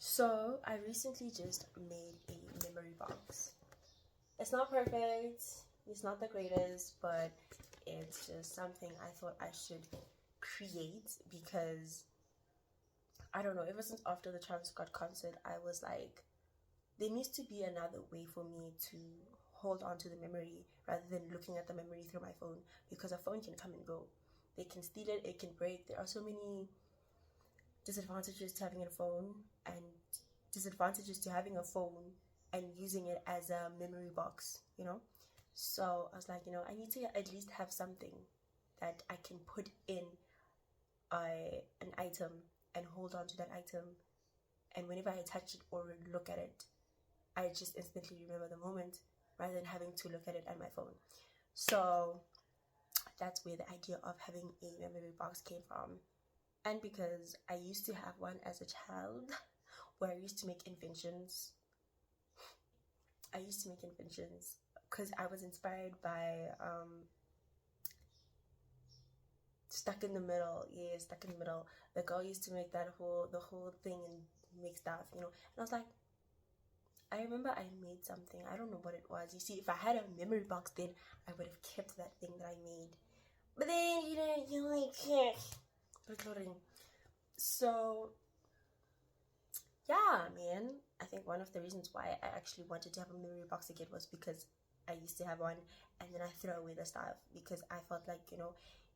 So I recently just made a memory box. It's not perfect, it's not the greatest, but it's just something I thought I should create because I don't know, ever since after the Travis Scott concert, I was like, there needs to be another way for me to hold on to the memory rather than looking at the memory through my phone, because a phone can come and go. They can steal it, it can break. There are so many disadvantages to having a phone and disadvantages to having a phone and using it as a memory box. So I was like, I need to at least have something that I can put in an item and hold on to that item, and whenever I touch it or look at it, I just instantly remember the moment rather than having to look at it on my phone. So that's where the idea of having a memory box came from. And because I used to have one as a child where I used to make inventions. Because I was inspired by Stuck in the Middle. Yeah, Stuck in the Middle. The girl used to make the whole thing and make stuff. And I was like, I remember I made something. I don't know what it was. You see, if I had a memory box, then I would have kept that thing that I made. But then, recording. So, yeah, man. I think one of the reasons why I actually wanted to have a memory box again was because I used to have one, and then I threw away the stuff because I felt like,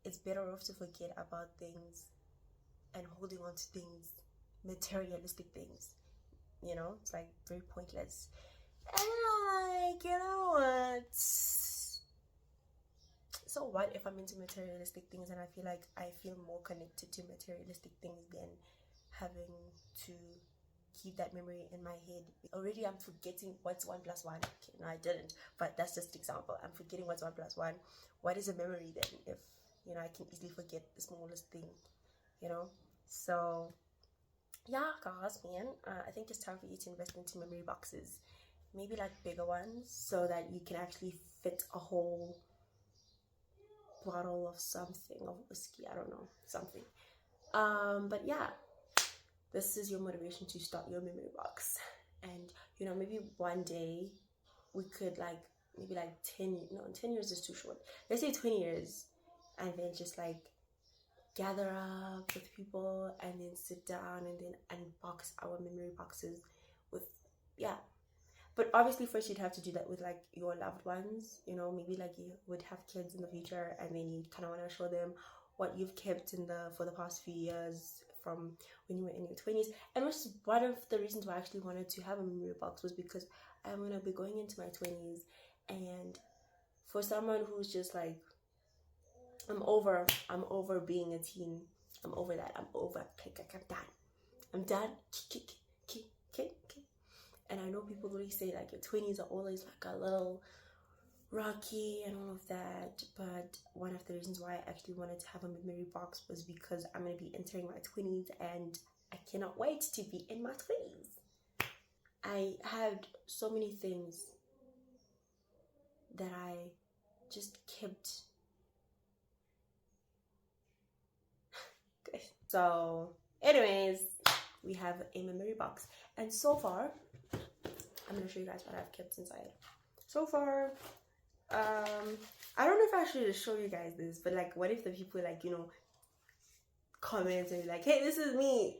it's better off to forget about things and holding on to things, materialistic things. It's like very pointless. And I'm like, what? So what if I'm into materialistic things and I feel more connected to materialistic things than having to keep that memory in my head? Already I'm forgetting what's 1 plus 1. Okay, no, I didn't, but that's just an example. I'm forgetting what's 1 plus 1. What is a memory then if I can easily forget the smallest thing? So yeah, guys, man, I think it's time for you to invest into memory boxes, maybe like bigger ones, so that you can actually fit a whole bottle of something, of whiskey, I don't know, something. But yeah, this is your motivation to start your memory box. And maybe one day we could maybe 10 years is too short, let's say 20 years, and then just gather up with people and then sit down and then unbox our memory boxes with, yeah. But obviously first you'd have to do that with your loved ones. Maybe you would have kids in the future, and then you kind of want to show them what you've kept for the past few years from when you were in your 20s. And which is one of the reasons why I actually wanted to have a memory box, was because I'm going to be going into my 20s, and for someone who's just I'm over being a teen. I'm over that. I'm done. I'm done. And I know people really say your 20s are always a little rocky and all of that, but one of the reasons why I actually wanted to have a memory box was because I'm going to be entering my 20s, and I cannot wait to be in my 20s. I had so many things that I just kept. So anyways, we have a memory box, and so far I'm going to show you guys what I've kept inside. So far, I don't know if I should show you guys this, but what if the people comment and be hey, this is me,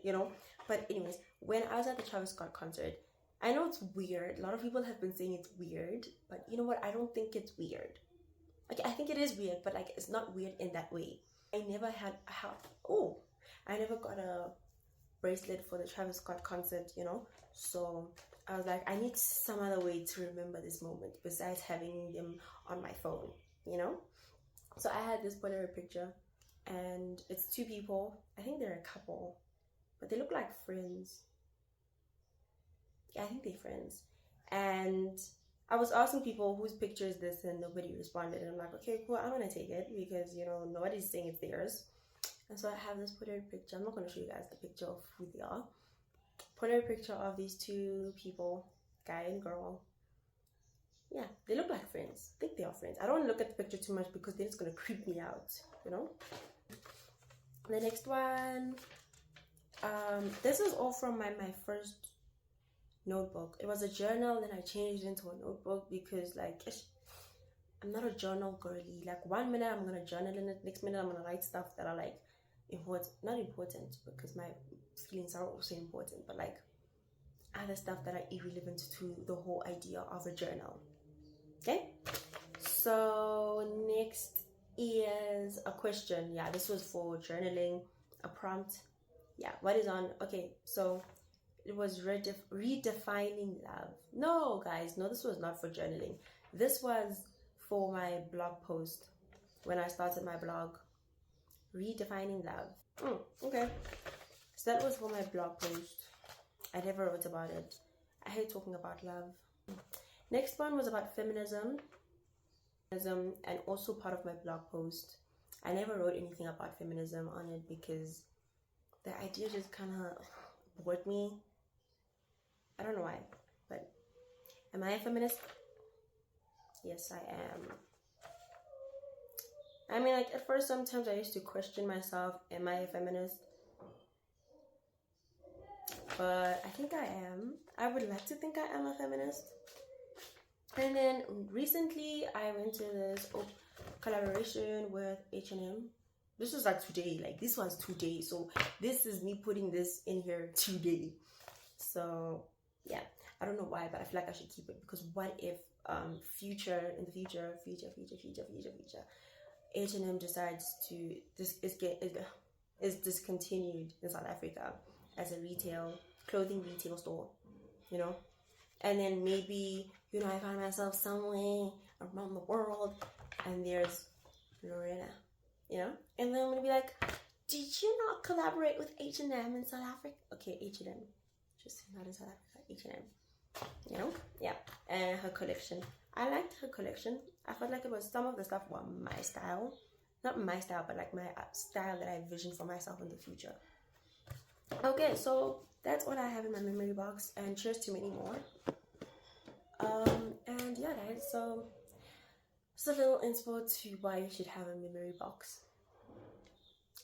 But anyways, when I was at the Travis Scott concert, I know it's weird. A lot of people have been saying it's weird, but you know what? I don't think it's weird. I think it is weird, but it's not weird in that way. I never I never got a bracelet for the Travis Scott concert, So I was I need some other way to remember this moment besides having them on my phone, So I had this Polaroid picture, and it's 2 people. I think they're a couple, but they look like friends. Yeah, I think they're friends. And I was asking people whose picture is this, and nobody responded. And I'm like, okay, cool, I'm gonna take it because nobody's saying it's theirs. And so I have this Polaroid picture. I'm not gonna show you guys the picture of who they are. Polaroid picture of these 2 people, guy and girl. Yeah, they look like friends. I think they are friends. I don't want to look at the picture too much because then it's gonna creep me out, The next one, this is all from my first notebook. It was a journal, then I changed it into a notebook because like I'm not a journal girly. Like 1 minute I'm gonna journal in it, next minute I'm gonna write stuff that are like important, not important because my feelings are also important, but like other stuff that are irrelevant to the whole idea of a journal. Okay, so next is a question. Yeah, this was for journaling, a prompt. Yeah, what is on? Okay, so it was redefining love. No, guys, no, this was not for journaling. This was for my blog post when I started my blog. Redefining love. Okay, so that was for my blog post. I never wrote about it. I hate talking about love. Next one was about feminism, and also part of my blog post. I never wrote anything about feminism on it because the idea just kind of bored me. I don't know why, but am I a feminist? Yes, I am. I mean, like, at first, sometimes I used to question myself, am I a feminist? But I think I am. I would like to think I am a feminist. And then recently, I went to this collaboration with H&M. This was like today, like this was today. So this is me putting this in here today. So yeah, I don't know why, but I feel like I should keep it because what if in the future, H&M decides to is discontinued in South Africa as a clothing retail store, you know? And then maybe, you know, I find myself somewhere around the world and there's Lorena, you know? And then I'm gonna be like, did you not collaborate with H&M in South Africa? Okay, H&M, just not in South Africa, H&M, you know? Yeah, and her collection. I liked her collection. I felt like it was, some of the stuff were my style. Not my style, but like my style that I envisioned for myself in the future. Okay, so that's what I have in my memory box, and cheers to many more. And yeah, guys, so it's a little inspo to why you should have a memory box.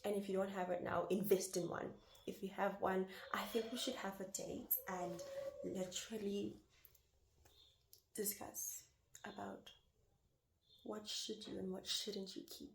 And if you don't have it now, invest in one. If you have one, I think we should have a date and literally discuss about what should you and what shouldn't you keep.